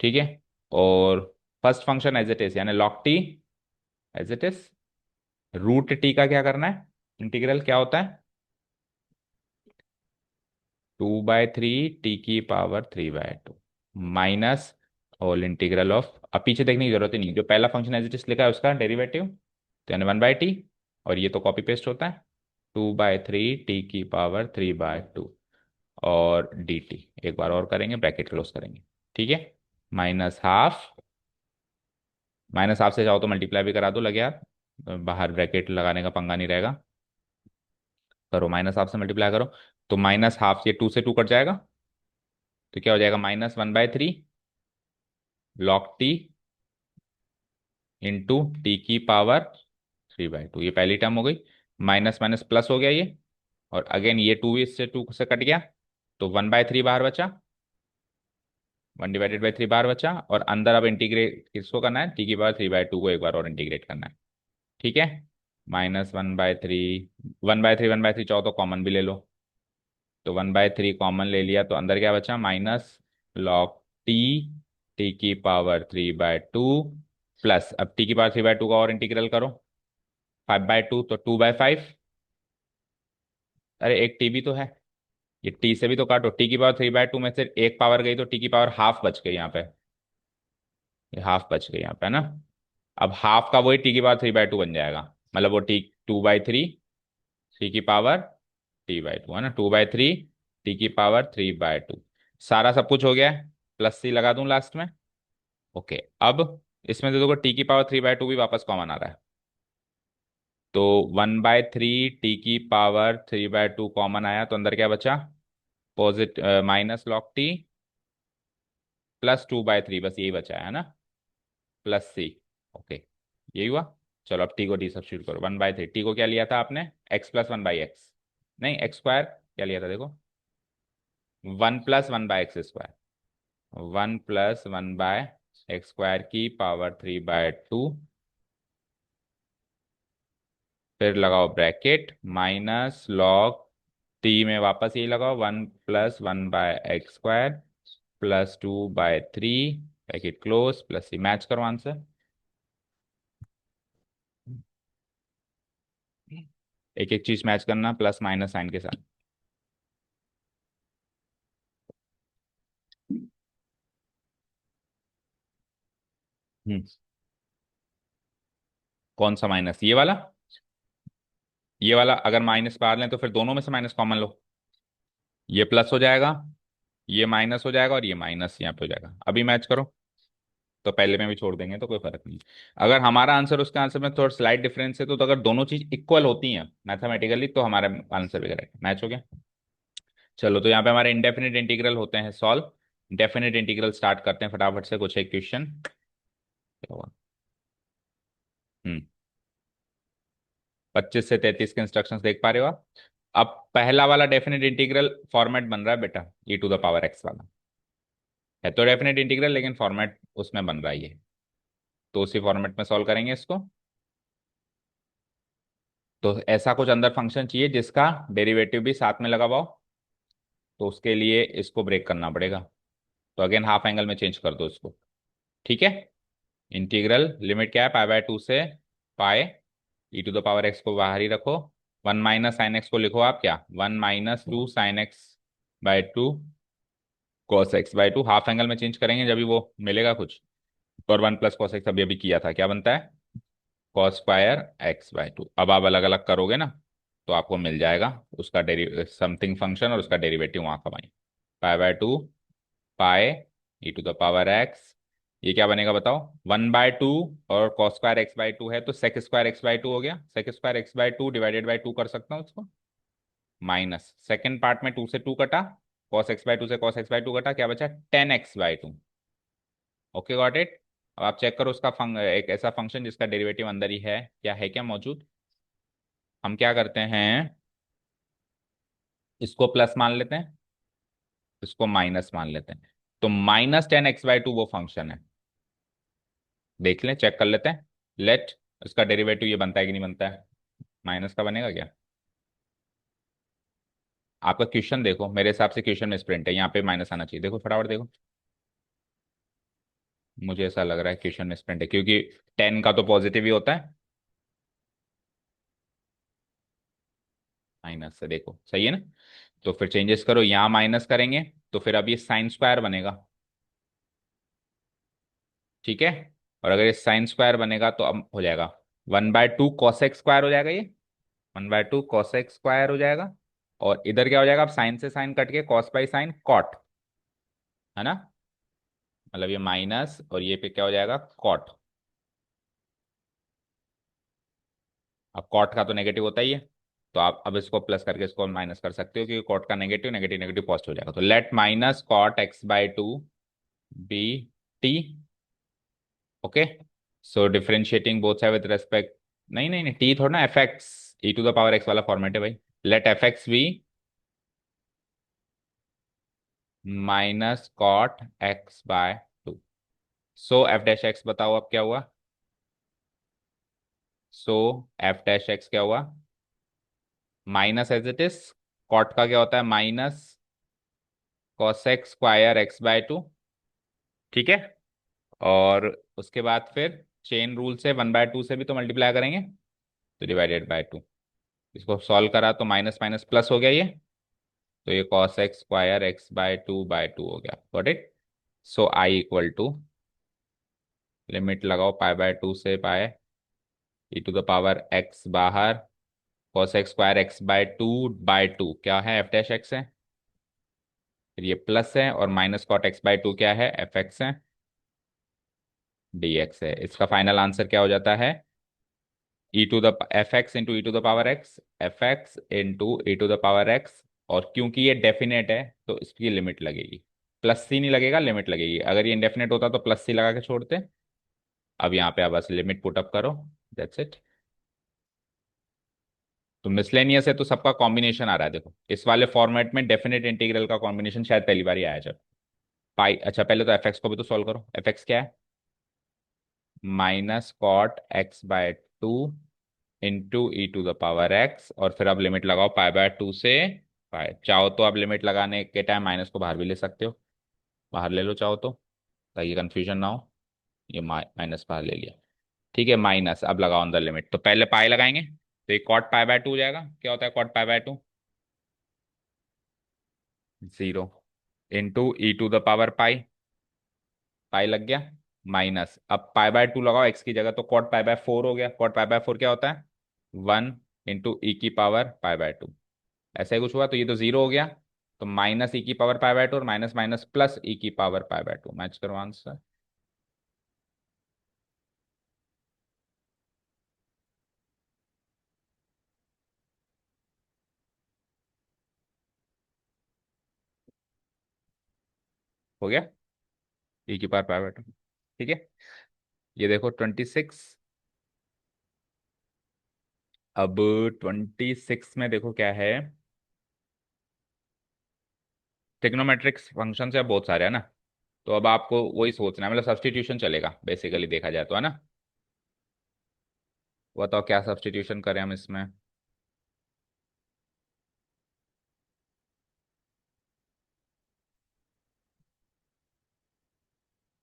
ठीक है, और first function as it is, यानी log T as it is, √t का क्या करना है, इंटीग्रल क्या होता है, 2/3 t⁵ minus whole integral of, अब पीछे देखने की जरूरत ही नहीं, जो पहला फंक्शन एज इट इज लिखा है उसका डेरिवेटिव, तो यानी 1/t, और ये तो कॉपी पेस्ट होता है, 2/3 t⁵ और dt, एक बार और करेंगे, ब्रैकेट क्लोज करेंगे, ठीक है, -½ माइनस हाफ से चाहो तो मल्टीप्लाई भी करा दो, लगे यार, बाहर ब्रैकेट लगाने का पंगा नहीं रहेगा। करो, माइनस हाफ से मल्टीप्लाई करो। तो माइनस हाफ, ये 2 से 2 कट जाएगा, तो क्या हो जाएगा, -1/3 log t इंटू टी की पावर 3/2। ये पहली टर्म हो गई। माइनस माइनस प्लस हो गया ये, और अगेन ये 2 इससे 2 से कट गया, तो 1/3 बाहर बचा, 1/3 बाहर बचा, और अंदर अब इंटीग्रेट किसको करना है, टी की पावर 3/2 को एक बार और इंटीग्रेट करना है। ठीक है, -1/3, 1/3 चाहो तो कॉमन भी ले लो, तो 1/3 कॉमन ले लिया, तो अंदर क्या बचा, माइनस लॉग टी, टी की पावर 3/2 प्लस, अब टी की पावर 3/2 का और इंटीग्रल करो, 5/2 तो 2/5। अरे एक टी भी तो है, ये टी से भी तो काटो, टी की पावर 3/2 में से एक पावर गई तो टी की पावर हाफ बच गई यहाँ पे, ये हाफ बच गई यहाँ पे, है ना। अब हाफ का वही टी की पावर 3/2 बन जाएगा, मतलब वो टी 2/3, थ्री की पावर t/2, है ना, 2/3 टी की पावर 3/2। सारा सब कुछ हो गया है, प्लस सी लगा दूं लास्ट में। ओके, अब इसमें से देखो टी की पावर 3/2 भी वापस कॉमन आ रहा है, तो 1/3 टी की पावर 3/2 कॉमन आया, तो अंदर क्या बचा, माइनस लॉग टी प्लस 2/3, बस यही बचा है ना, प्लस सी। ओके, यही हुआ। चलो अब टी को डी सब्स्टिट्यूट करो, 1/3, टी को क्या लिया था आपने, x+1/x, नहीं x² क्या लिया था देखो, 1+1/x², 1+1/x² की पावर 3/2, फिर लगाओ ब्रैकेट, माइनस लॉग टी में वापस यही लगाओ, 1+1/x² +2/3, bracket close, plus C, match करो आंसर। एक एक चीज मैच करना प्लस माइनस साइन के साथ। हम्म, कौन सा माइनस, ये वाला, ये वाला अगर माइनस बाहर लें तो फिर दोनों में से माइनस कॉमन लो, ये प्लस हो जाएगा, ये माइनस हो जाएगा, और ये माइनस यहाँ पे हो जाएगा, अभी मैच करो। तो पहले में भी छोड़ देंगे तो कोई फर्क नहीं। अगर हमारा आंसर उसके आंसर में थोड़ा स्लाइट डिफरेंस है, तो अगर दोनों चीज इक्वल होती हैं मैथमेटिकली, तो हमारा आंसर भी करेक्ट मैच हो गया। चलो, तो यहाँ पे हमारे इंडेफिनिट इंटीग्रल होते हैं सॉल्व। डेफिनेट इंटीग्रल स्टार्ट करते हैं फटाफट से, कुछ एक क्वेश्चन। हम्म 25 से 33 के इंस्ट्रक्शंस देख पा रहे हो आप। अब पहला वाला डेफिनेट इंटीग्रल फॉर्मेट बन रहा है बेटा, e⁻x वाला है, तो डेफिनेट इंटीग्रल, लेकिन फॉर्मेट उसमें बन रहा है ये, तो उसी फॉर्मेट में सॉल्व करेंगे इसको। तो ऐसा कुछ अंदर फंक्शन चाहिए जिसका डेरिवेटिव भी साथ में लगा हुआ हो, तो उसके लिए इसको ब्रेक करना पड़ेगा, तो अगेन हाफ एंगल में चेंज कर दो इसको। ठीक है, इंटीग्रल लिमिट क्या है, π/2 से पाए, e⁻x को बाहर ही रखो, 1 - sin x को लिखो आप क्या, 1 - 2 sin x/2 cos x/2, half angle में चेंज करेंगे जब भी वो मिलेगा कुछ। और 1 + cos x अभी अभी किया था, क्या बनता है, cos²x/2। अब आप अलग अलग करोगे ना, तो आपको मिल जाएगा उसका डेरी समथिंग फंक्शन, और उसका डेरिवेटिव वहां का वहीं, π/2 पाए e⁻x, ये क्या बनेगा बताओ, 1/2, और cos²x/2 है तो sec²x/2 हो गया, sec²x/2 ÷ 2 कर सकता हूँ इसको, माइनस सेकेंड पार्ट में 2 से 2 कटा, cos x/2 से cos x/2 कटा, क्या बचा, tan x/2। Okay, got it. अब आप चेक करो उसका एक ऐसा फंक्शन जिसका डेरिवेटिव अंदर ही है, क्या है क्या मौजूद। हम क्या करते हैं, इसको प्लस मान लेते हैं, इसको माइनस मान लेते हैं, तो -tan x/2 वो फंक्शन है, देख लें, चेक कर लेते हैं। लेट, इसका डेरिवेटिव ये बनता है कि नहीं बनता है, माइनस का बनेगा क्या, आपका क्वेश्चन देखो, मेरे हिसाब से क्वेश्चन में स्प्रिंट है, यहाँ पे माइनस आना चाहिए, देखो फटाफट देखो, मुझे ऐसा लग रहा है क्वेश्चन में स्प्रिंट है, क्योंकि 10 का तो पॉजिटिव ही होता है, माइनस से देखो सही है ना। तो फिर चेंजेस करो, यहाँ माइनस करेंगे तो फिर अब ये sin² बनेगा, ठीक है। और अगर ये sin² बनेगा तो अब हो जाएगा 1/2 cos x² हो जाएगा ये, 1/2 cos x² हो जाएगा, और इधर क्या हो जाएगा, अब साइन से साइन कट के cos/sin cot, है ना, मतलब ये माइनस और ये पे क्या हो जाएगा, कॉट। अब कॉट का तो नेगेटिव होता ही है, तो आप अब इसको प्लस करके इसको माइनस कर सकते हो, क्योंकि कॉट का नेगेटिव नेगेटिव नेगेटिव पॉजिटिव हो जाएगा। तो let minus cot x by two be t. Okay, so differentiating both side with respect, नहीं नहीं नहीं, टी थोड़ा ना, f x, e to the power x वाला फॉर्मेट है भाई। Let f x be minus cot x by two. So f dash x बताओ अब क्या हुआ। सो एफ डैश एक्स क्या हुआ, minus as it is, cot का क्या होता है, minus cosec square x by two. ठीक है, और उसके बाद फिर चेन रूल से 1/2 से भी तो मल्टीप्लाई करेंगे, तो डिवाइडेड बाय टू। इसको सॉल्व करा तो माइनस माइनस प्लस हो गया ये, तो ये cos x square x by two हो गया। Got it. So I equal to, limit लगाओ पाई बाय टू से पाए, e to the power x बाहर, cos x square x by two क्या है, एफ डैश एक्स है, फिर ये प्लस है, और minus cot x by two क्या है, एफ एक्स है, डी एक्स है। इसका फाइनल आंसर क्या हो जाता है, E to the F X into E to the power X, F X into E to the power x. और क्योंकि ये डेफिनेट है तो इसकी लिमिट लगेगी, प्लस सी नहीं लगेगा, लिमिट लगेगी। अगर ये इनडेफिनेट होता तो प्लस सी लगा के छोड़ते। अब यहाँ पे आप बस लिमिट पुट अप करो, दैट्स इट। तो मिसलेनियस है तो सबका कॉम्बिनेशन आ रहा है, देखो इस वाले फॉर्मेट में डेफिनेट इंटीग्रल का कॉम्बिनेशन शायद पहली बार ही आया जब पाई। अच्छा पहले तो एफ एक्स को भी तो सॉल्व करो, एफ एक्स क्या है, minus cot x by two into E to the power x, और फिर आप लिमिट लगाओ पाई बाय टू से पाई। चाहो तो आप लिमिट लगाने के टाइम माइनस को बाहर भी ले सकते हो, बाहर ले लो चाहो तो, ताकि कंफ्यूजन ना हो। ये माइनस बाहर ले लिया, ठीक है, माइनस अब लगाओ अंदर लिमिट, तो पहले पाई लगाएंगे, तो ये कॉट पाई बाय टू हो जाएगा। क्या होता है cot pi by two, zero, into E to the power pi, pi लग गया, माइनस अब पाई बाय टू लगाओ एक्स की जगह, तो कॉट पाई बाय फोर हो गया। कॉट पाई बाय फोर क्या होता है, वन इंटू ई की पावर पाई बाय टू। ऐसा ही कुछ हुआ तो ये तो जीरो हो गया, तो माइनस ई की पावर पाई बाय टू, और माइनस माइनस प्लस ई की power pi by to, match करो आंसर। हो गया, ई की पावर पाई बाय टू। ठीक है, ये देखो 26। अब 26 में देखो क्या है, ट्रिग्नोमेट्रिक्स फंक्शन से अब बहुत सारे है ना, तो अब आपको वही सोचना है, मतलब सब्सटीट्यूशन चलेगा बेसिकली देखा जाए तो, है ना। बताओ क्या सब्सटीट्यूशन करें हम इसमें।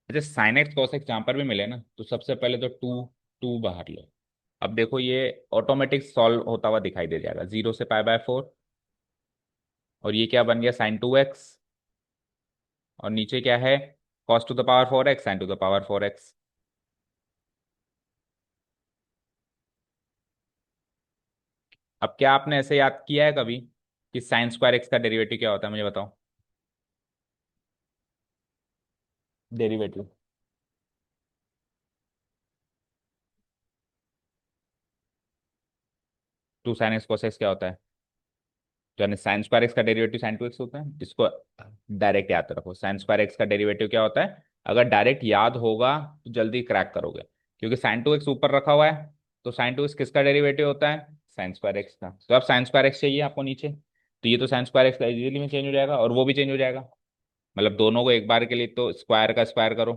अच्छा साइन एक्स कॉस एक्स जहाँ पर भी मिले ना, तो सबसे पहले तो टू, टू बाहर लो। अब देखो ये ऑटोमेटिक सॉल्व होता हुआ दिखाई दे जाएगा, जीरो से पाई बाय फोर, और ये क्या बन गया, साइन टू एक्स, और नीचे क्या है, cos to the power four x sine to the power four x. अब क्या आपने ऐसे याद किया है कभी कि साइन स्क्वायर एक्स का डेरिवेटिव क्या होता है, मुझे बताओ। Derivative, two sine x cos x क्या होता है, तो यानी साइन स्क्वायर एक्स का डेरिवेटिव साइन टू एक्स होता है। इसको डायरेक्ट याद रखो, साइन स्क्वायर एक्स का डेरिवेटिव क्या होता है। अगर डायरेक्ट याद होगा तो जल्दी क्रैक करोगे, क्योंकि साइन टू एक्स ऊपर रखा हुआ है, तो साइन टू एक्स किसका डेरिवेटिव होता है, साइन स्क्वायर एक्स का। तो अब साइन स्क्वायर एक्स चाहिए आपको नीचे, तो ये तो साइन स्क्वायर एक्स का इजीली में चेंज हो जाएगा, और वो भी चेंज हो जाएगा, मतलब दोनों को एक बार के लिए तो स्क्वायर का स्क्वायर करो,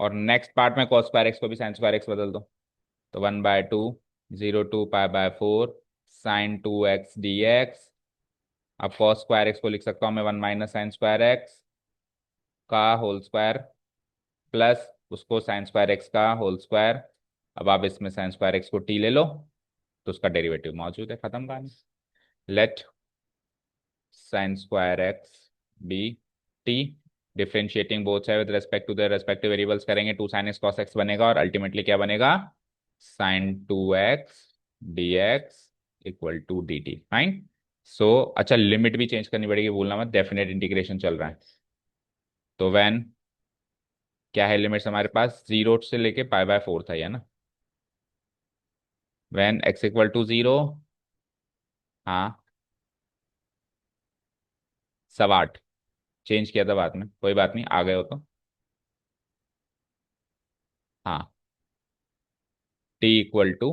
और नेक्स्ट पार्ट में कॉस स्क्वायर एक्स को भी साइन स्क्वायर एक्स बदल दो, तो 1/2, zero to pi by four, sine two x D x. अब कॉस स्क्वायर एक्स को लिख सकता हूँ मैं, one minus sine square x का होल स्क्वायर, प्लस उसको साइन स्क्वायर एक्स का होल स्क्वायर। अब आप इसमें साइन स्क्वायर एक्स को टी ले लो, तो उसका डेरिवेटिव मौजूद है, खत्म कहानी। Let sine square X be T, differentiating both side with respect to the respective variables करेंगे, two sine x cos X बनेगा, और अल्टीमेटली क्या बनेगा, sine two x D x equal to D T. Fine. So अच्छा limit भी change करनी पड़ेगी, भूलना मत, डेफिनेट इंटीग्रेशन चल रहा है, तो व्हेन क्या है लिमिट्स हमारे पास, जीरो से लेके पाई बाय फोर था, है ना। When x equal to zero. हाँ, 8.25। चेंज किया था बाद में, कोई बात नहीं, आ गए हो तो। हाँ, टी इक्वल टू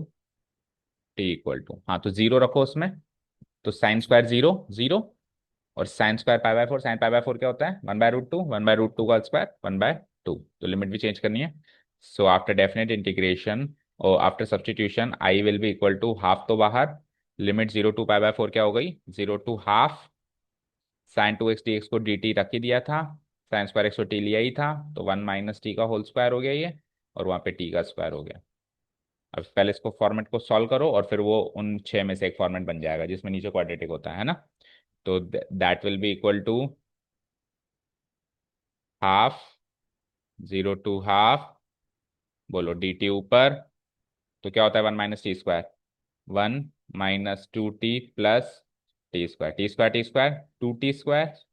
हाँ, तो जीरो रखो उसमें। तो साइन स्क्वायर जीरो जीरो, और sine square pi by four, sine pi by four क्या होता है, 1/√2, 1/√2 का स्क्वायर 1/2। तो लिमिट भी चेंज करनी है। सो आफ्टर डेफिनेट इंटीग्रेशन और after substitution I will be equal to half तो बाहर, लिमिट 0 to π/4 क्या हो गई, 0 to ½ साइन 2x dx को dt रख ही दिया था, साइन स्क्वायर एक्स को टी लिया ही था, तो 1 - t का होल स्क्वायर हो गया ये, और वहाँ पे t का स्क्वायर हो गया। अब पहले इसको फॉर्मेट को सॉल्व करो और फिर वो उन छह में से एक फॉर्मेट बन जाएगा जिसमें नीचे क्वाड्रेटिक होता है ना। तो that will be equal to half, 0 to ½ बोलो डी टी ऊपर, तो क्या होता है 1 - t², 1 - 2t plus T square 2t²,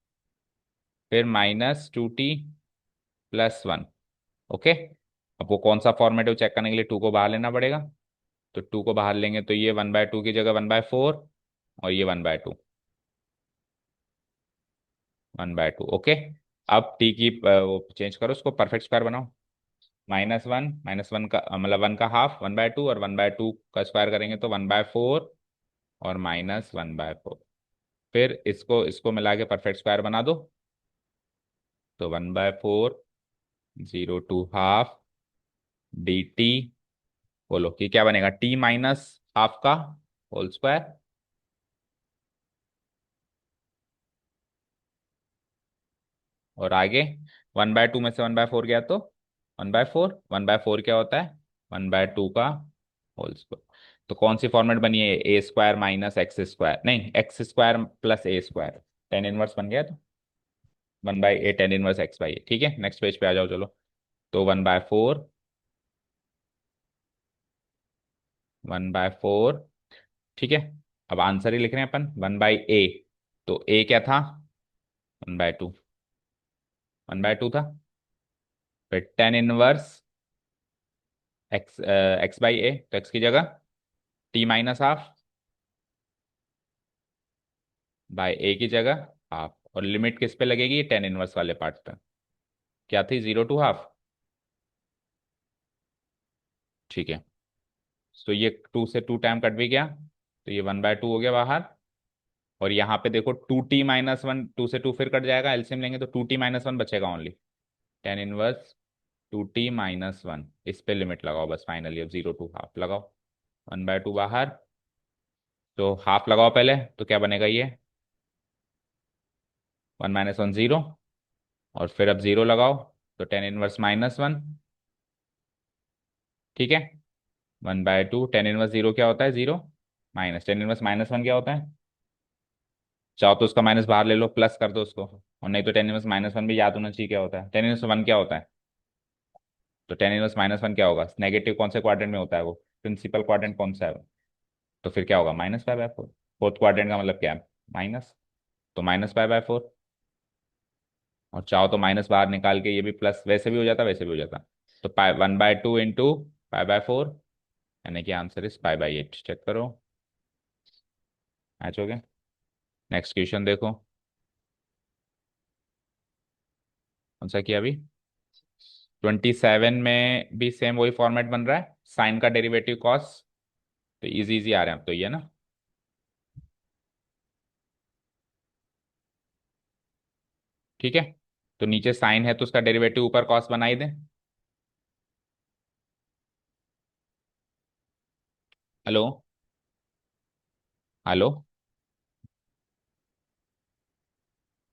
फिर -2t+1। ओके। अब वो कौन सा फॉर्मेट है वो चेक करने के लिए टू को बाहर लेना पड़ेगा। तो टू को बाहर लेंगे तो ये 1/2 की जगह 1/4, और ये 1/2, 1/2। ओके। अब टी की वो चेंज करो, उसको परफेक्ट स्क्वायर बनाओ। -1 का मतलब 1 का ½ 1/2, और 1/2 का स्क्वायर करेंगे तो 1/4, और -1/4। फिर इसको इसको मिला के परफेक्ट स्क्वायर बना दो। तो 1/4, 0 to ½ डी टी, बोलो कि क्या बनेगा, t - ½ का होल स्क्वायर। और आगे 1/2 में से 1/4 गया तो 1/4, 1/4 क्या होता है, 1/2 का होल स्क्वायर। तो कौन सी फॉर्मेट बनी है, a² - x², नहीं x² + a², टेन इनवर्स बन गया। तो 1/a tan−1 x/a। ठीक है, नेक्स्ट पेज पे आ जाओ चलो। तो 1/4, 1/4, ठीक है। अब आंसर ही लिख रहे हैं अपन, 1/a। तो a क्या था, 1/2, 1/2 था। फिर tan−1 x/a, तो x की जगह t - ½ बाय a की जगह हाफ, और लिमिट किस पे लगेगी, tan−1 वाले पार्ट पे। क्या थी, 0 to ½ ठीक है। तो ये 2 से 2 टाइम कट भी गया, तो ये 1/2 हो गया बाहर। और यहाँ पे देखो 2t - 1, 2 से 2 फिर कट जाएगा, एलसीएम लेंगे तो 2t - 1 बचेगा ओनली। tan−1 2t - 1, इस पे लिमिट लगाओ बस फाइनली, अब 0 to ½ लगाओ, 1/2 बाहर। तो हाफ लगाओ पहले, तो क्या बनेगा ये, 1 - 1 0, और फिर अब 0 लगाओ, तो tan−1 - 1, ठीक है। 1/2 tan−1 0 क्या होता है, 0, माइनस tan−1 - 1 क्या होता है, चाहो तो उसका माइनस बाहर ले लो, प्लस कर दो उसको। और नहीं तो tan−1 - 1 भी याद होना चाहिए क्या होता है, tan−1 क्या होता है। तो tan−1 - 1 क्या होगा, नेगेटिव कौन से क्वाड्रेंट में होता है वो, प्रिंसिपल क्वाड्रेंट कौन सा है वो? तो फिर क्या होगा, -π/4। फोर्थ क्वाड्रेंट का मतलब क्या है, माइनस। तो -π/4। और चाहो तो माइनस बाहर निकाल के ये भी प्लस, वैसे भी हो जाता वैसे भी हो जाता। तो 1/2 इंटू π/4, यानी कि आंसर इज π/8। चेक करो, मैच हो गया। नेक्स्ट क्वेश्चन देखो, कौन सा किया अभी। 27 में भी सेम वही फॉर्मेट बन रहा है, साइन का डेरिवेटिव कॉस। तो इजी इजी आ रहे हैं अब तो, ये ना, ठीक है। तो नीचे साइन है तो उसका डेरिवेटिव ऊपर कॉस बनाई दें। हेलो, हेलो,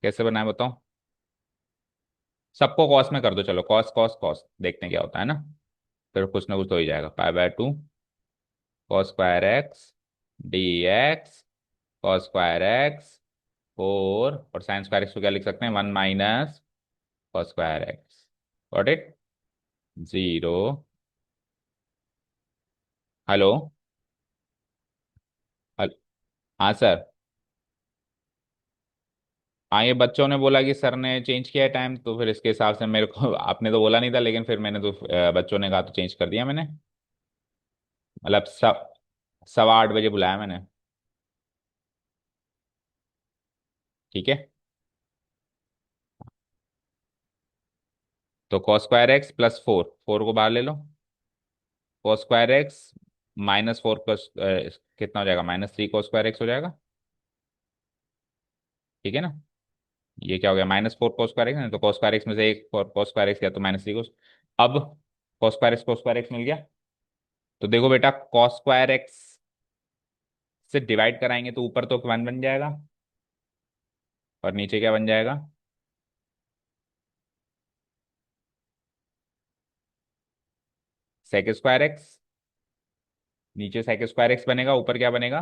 कैसे बनाए बताओ। सबको कॉस में कर दो, चलो कॉस कॉस कॉस, देखते हैं क्या होता है ना। फिर कुछ ना कुछ तो हो ही जाएगा, π/2 cos² x dx, cos²x 4, और sin²x को क्या लिख सकते हैं, 1 - cos²x। Got it. 0। हेलो। हल- हाँ सर। हाँ, ये बच्चों ने बोला कि सर ने चेंज किया है टाइम, तो फिर इसके हिसाब से मेरे को आपने तो बोला नहीं था, लेकिन फिर मैंने तो बच्चों ने कहा तो चेंज कर दिया मैंने। मतलब सब, 8:15 बुलाया मैंने। ठीक है। तो cos square X plus four, four को बाहर ले लो। Cos square X minus four cos कितना हो जाएगा, -3 कॉस स्क्वायर एक्स हो जाएगा। ठीक है ना। ये क्या हो गया, -4 कॉस स्क्वायर एक्स, तो कॉस स्क्वायर एक्स में से एक कॉस स्क्वायर एक्स गया तो -3 कॉस। अब कॉस स्क्वायर एक्स मिल गया। तो देखो बेटा, कॉस स्क्वायर एक्स से डिवाइड कराएंगे तो ऊपर तो 1 बन जाएगा, और नीचे क्या बन जाएगा, सेक स्क्वायर एक्स। नीचे सेक स्क्वायर एक्स बनेगा, ऊपर क्या बनेगा,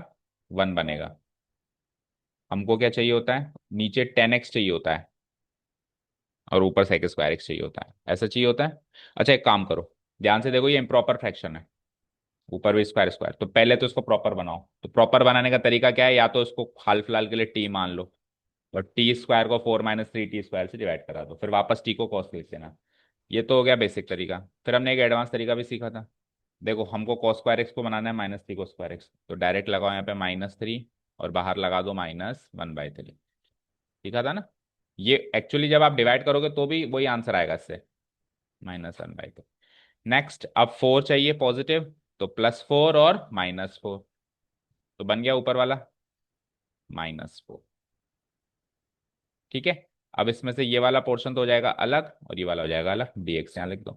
1 बनेगा। हमको क्या चाहिए होता है, नीचे 10x चाहिए होता है, और ऊपर सेक स्क्वायर एक्स चाहिए होता है, ऐसा चाहिए होता है। अच्छा एक काम करो, ध्यान से देखो, ये इम्प्रॉपर फ्रैक्शन है, ऊपर भी स्क्वायर स्क्वायर, तो पहले तो इसको प्रॉपर बनाओ। तो प्रॉपर बनाने का तरीका क्या है, या तो इसको हाल फिलहाल के लिए टी मान लो, और टी स्क्वायर को 4 - 3t स्क्वायर से डिवाइड करा दो, फिर वापस टी को कॉस लिख देना। ये तो हो गया बेसिक तरीका। फिर हमने एक एडवांस तरीका भी सीखा था। देखो हमको कॉस स्क्वायर एक्स को बनाना है -3 कॉस स्क्वायर एक्स, तो डायरेक्ट लगाओ यहाँ पे -3, और बाहर लगा दो -1/3। सीखा था ना। ये एक्चुअली जब आप डिवाइड करोगे तो भी वही आंसर आएगा इससे, -1/3। नेक्स्ट, अब 4 चाहिए पॉजिटिव, तो +4 और -4, तो बन गया ऊपर वाला -4। ठीक है। अब इसमें से ये वाला पोर्शन तो हो जाएगा अलग, और ये वाला हो जाएगा अलग, dx यहाँ लिख दो,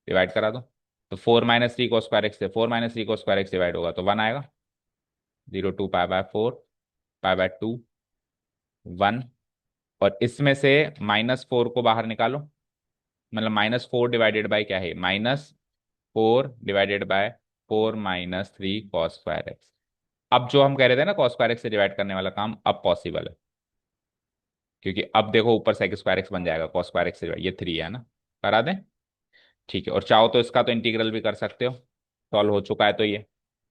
डिवाइड करा दो। तो 4 - 3 को स्क्वायर एक्स से 4 - 3 को स्क्वायर एक्स डिवाइड होगा तो 1 आएगा। 0 2 π/4, π/2, 1। और इसमें से -4 को बाहर निकालो, मतलब -4 डिवाइडेड बाय क्या है, -4 divided by 4 - 3 cos square x. अब जो हम कह रहे थे ना कॉस स्क्वायर एक्स से डिवाइड करने वाला काम, अब पॉसिबल है, क्योंकि अब देखो ऊपर सेक स्क्वायर एक्स बन जाएगा, कॉस स्क्वायर एक्स से ये 3 है ना। करा दें। ठीक है, और चाहो तो इसका तो इंटीग्रल भी कर सकते हो, सॉल्व हो चुका है तो ये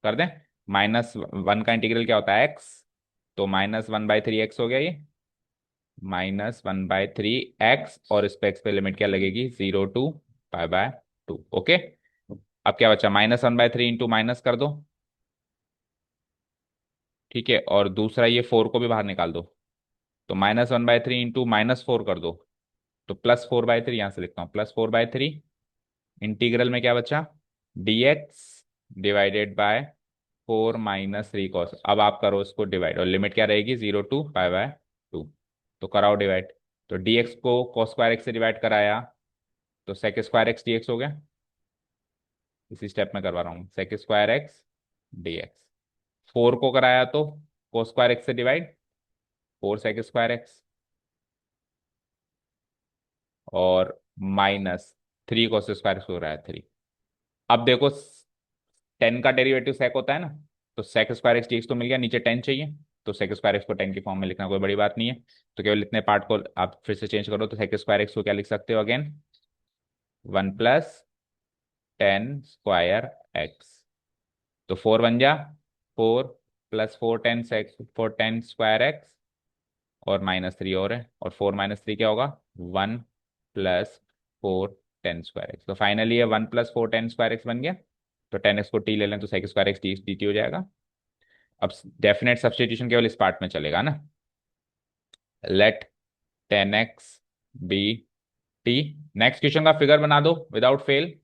कर दें। -1 का इंटीग्रल क्या होता है, एक्स, तो -1/3 एक्स हो गया ये, -1/3 एक्स, और इस पे एक्स पे लिमिट क्या लगेगी, 0 to π/2। ओके। अब क्या बचा, -1/3 इंटू माइनस कर दो। ठीक है, और दूसरा ये 4 को भी बाहर निकाल दो, तो -1/3 इंटू -4 कर दो, तो +4/3, यहां से लिखता हूँ +4/3। इंटीग्रल में क्या बचा, dx डिवाइडेड बाय 4 - 3 कॉस। अब आप करो इसको डिवाइड, और लिमिट क्या रहेगी, 0 to π/2। तो कराओ डिवाइड। तो dx को cos स्क्वायर एक्स से डिवाइड कराया, तो सेक स्क्वायर एक्स dx हो गया। इसी स्टेप में करवा रहा हूँ, सेक स्क्वायर एक्स dx। 4 को कराया तो cos स्क्वायर एक्स से डिवाइड, 4 sec स्क्वायर एक्स, और -3 cos स्क्वायर एक्स हो रहा है 3। अब देखो 10 का डेरिवेटिव सेक होता है ना, तो सेक स्क्वायर एक्स dx तो मिल गया, नीचे 10 चाहिए, तो सेक स्क्वायर एक्स को 10 की फॉर्म में लिखना कोई बड़ी बात नहीं है। तो केवल इतने पार्ट को आप फिर से चेंज करो, तो सेक स्क्वायर एक्स को क्या लिख सकते हो अगेन, 1 + 10 स्क्वायर एक्स। तो 4 बन जा, 4 + 4 10 स्क्वायर एक्स, और -3 और है, और 4 - 3 क्या होगा, 1 + 4 10 स्क्वायर एक्स। तो फाइनली ये 1 + 4 10 स्क्वायर एक्स बन गया। तो 10x को टी ले लें तो सेक स्क्वायर एक्स dt हो जाएगा। अब डेफिनेट सब्स्टिट्यूशन केवल इस पार्ट में चलेगा ना, let 10x be t. Next question का फिगर बना दो विदाउट फेल।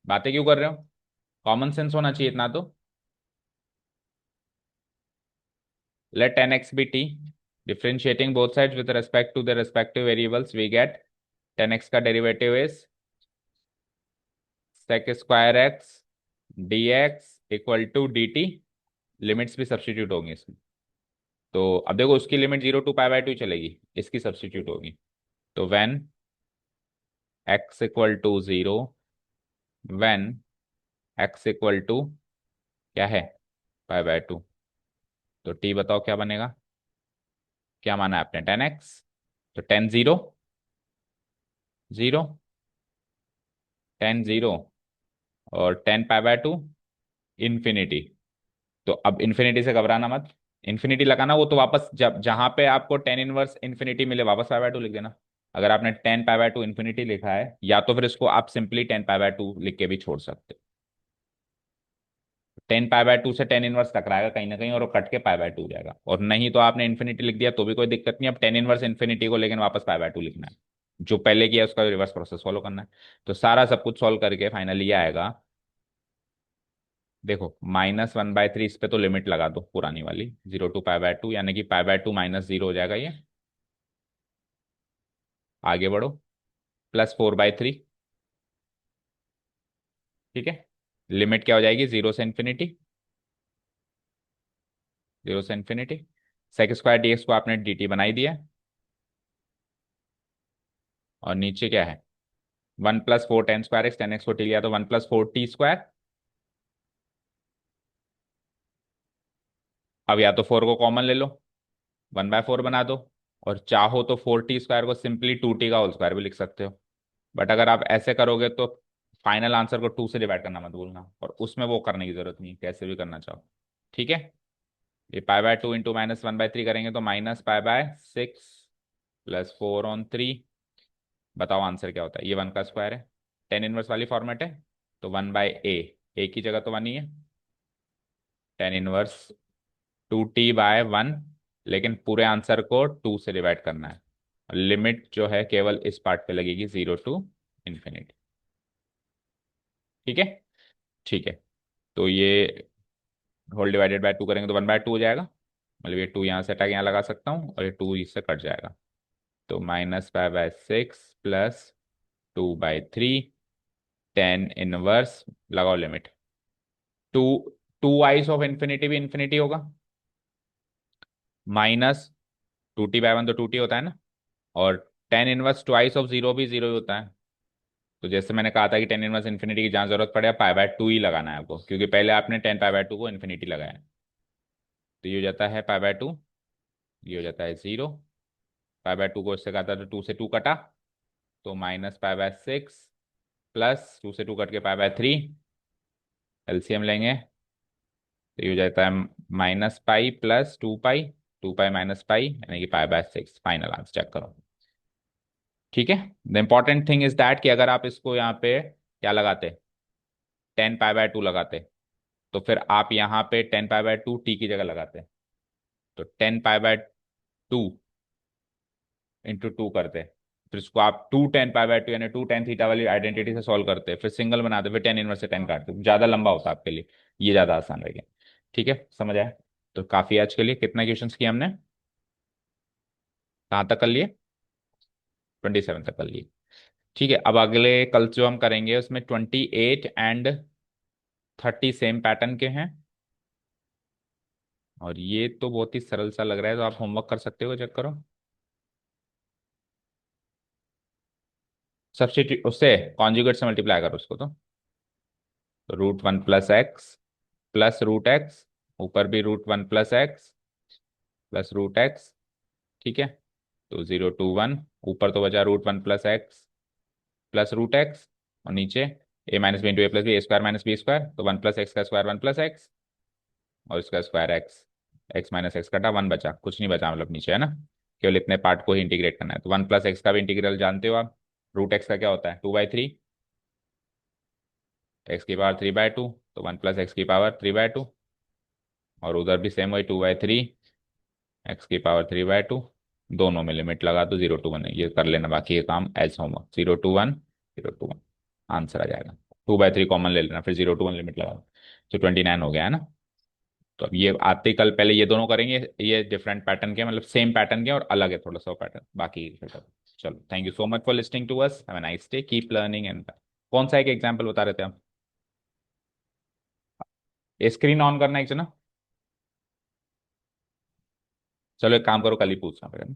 बातें क्यों कर रहे हो, कॉमन सेंस होना चाहिए इतना तो। Let 10x be T, differentiating both sides with respect to the respective variables we get 10x का derivative is sec square x D x equal to D t. Limits भी सब्सटीट्यूट होंगी इसमें। तो अब देखो उसकी लिमिट 0 to π/2 चलेगी, इसकी सब्सटीट्यूट होगी। तो when x equal to 0, when x equal to क्या है, π/2, तो t बताओ क्या बनेगा, क्या माना है आपने, 10x, तो 10 0 0, 10 0, और 10 π/2 इंफिनिटी। तो अब इन्फिनिटी से घबराना मत, इन्फिनिटी लगाना, वो तो वापस जब जहां पे आपको 10 इनवर्स इंफिनिटी मिले वापस π/2 लिख देना। अगर आपने 10 π/2 इंफिनिटी लिखा है, या तो फिर इसको आप सिंपली 10 π/2 लिख के भी छोड़ सकते हो। 10 पाई बाय 2 से टेन इनवर्स टकराएगा कहीं ना कहीं और वो कट के पाई बाय 2 जाएगा, और नहीं तो आपने इन्फिनिटी लिख दिया तो भी कोई दिक्कत नहीं, अब टेन इनवर्स इन्फिनिटी को लेकिन वापस पाई बाय 2 लिखना है, जो पहले किया उसका रिवर्स प्रोसेस फॉलो करना है। तो सारा सब कुछ सॉल्व करके फाइनली ये आएगा, देखो -1/3, इस पे तो लिमिट लगा दो पुरानी वाली, 0 to पाई बाय 2, यानी कि पाई बाय 2 -0 हो जाएगा ये। आगे बढ़ो, +4/3, ठीक है। लिमिट क्या हो जाएगी, 0 से इन्फिनिटी, 0 से इन्फिनिटी। sec² dx को आपने dt बना ही दिया, और नीचे क्या है, 1 + 4 tan² x, tan x को टी लिया तो 1 + 4 t²। अब या तो 4 को कॉमन ले लो, 1/4 बना दो, और चाहो तो 4t² को सिंपली 2t का होल स्क्वायर भी लिख सकते हो। बट अगर आप ऐसे करोगे तो फाइनल आंसर को 2 से डिवाइड करना मत भूलना, और उसमें वो करने की जरूरत नहीं, कैसे भी करना चाहो, ठीक है। ये पाई बाय 2 इंटू -1/3 करेंगे तो -पाई/6 +4/3। बताओ आंसर क्या होता है, ये 1 का स्क्वायर है, टेन इनवर्स वाली फॉर्मेट है, तो 1/a, एक ही जगह तो 1 ही है, टेन इनवर्स 2t/1, लेकिन पूरे आंसर को 2 से डिवाइड करना है। लिमिट जो है केवल इस पार्ट पे लगेगी, 0 to इन्फिनिटी, ठीक है। ठीक है, तो ये होल डिवाइडेड बाय 2 करेंगे तो 1/2 हो जाएगा, मतलब ये 2 यहाँ से हटा के यहाँ लगा सकता हूँ, और ये 2 इससे कट जाएगा, तो -पाई/6 +2/3, टेन इनवर्स, लगाओ लिमिट, 2, 2 आइस ऑफ इन्फिनिटी भी इन्फिनिटी होगा, -2t/1 तो 2t होता है ना, और tan inverse twice of zero भी जीरो ही होता है। तो जैसे मैंने कहा था कि टेन इनवर्स इन्फिनिटी की जहाँ जरूरत पड़े पाई बाय 2 ही लगाना है आपको, क्योंकि पहले आपने 10 पाई बाय 2 को इन्फिनिटी लगाया है। तो ये हो जाता है पाई बाय 2, ये हो जाता है 0, पाई बाय 2 को इससे काटा तो 2 से 2 कटा, तो -पाई/6 +2 से 2 कट के पाई/3, एलसीएम लेंगे तो ये हो जाता है -पाई +2 पाई, 2 पाई - पाई, यानी कि पाई/6, फाइनल आंसर चेक करो, ठीक है। The important thing is that कि अगर आप इसको यहाँ पे क्या लगाते, 10 पाई/2 लगाते, तो फिर आप यहाँ पे 10 पाई/2 टी की जगह लगाते, तो 10 पाई/2 इंटू 2 करते, फिर उसको आप 2 10 पाई/2 यानी 2 tan थीटा वाली आइडेंटिटी से सॉल्व करते, फिर सिंगल बनाते, फिर टेन इनवर्स से 10 काटते, ज्यादा लंबा होता आपके लिए, ये ज्यादा आसान रहेगा, ठीक है, समझ आया। तो काफी है आज के लिए, कितना क्वेश्चंस किए हमने, कहाँ तक कर लिए, 27 तक कर लिए, ठीक है। अब अगले कल जो हम करेंगे उसमें 28 एंड 30 सेम पैटर्न के हैं, और ये तो बहुत ही सरल सा लग रहा है, तो आप होमवर्क कर सकते हो, चेक करो। सब्स्टिट्यूट उससे कॉन्जुगेट से मल्टीप्लाई करो उसको, तो √1 + x +√x, ऊपर भी √1 + x +√x, ठीक है। तो 0 to 1, ऊपर तो बचा √1 + x +√x, और नीचे a - b × a+b, a² - b², तो 1 + x² 1 + x, और इसका स्क्वायर x कटा 1 बचा, कुछ नहीं बचा, मतलब नीचे है ना, केवल इतने पार्ट को ही इंटीग्रेट करना है, तो 1 + x का भी इंटीग्रल जानते हो आप, √x का क्या होता है 2/3, x⁻³ तो 1 + x⁻³ और उधर भी सेम वही 2/3, x⁻³ दोनों में लिमिट लगा दो, 0 to 1, ये कर लेना बाकी ये काम as homework, 0 to 1, 0 to 1 answer आ जाएगा, 2/3 कॉमन ले लेना, फिर 0 to 1 लिमिट लगा दो, तो 29 हो गया है ना। तो अब ये आते कल पहले ये दोनों करेंगे, ये डिफरेंट पैटर्न के, मतलब सेम पैटर्न के और अलग है थोड़ा सा पैटर्न बाकी फिर। चलो, thank you so much for listening to us, have a nice day, keep learning and, कौन सा एक एग्जांपल बता रहे थे आप, स्क्रीन ऑन करना एक ना, चलो एक काम करो, कल ही पूछना पड़ेगा।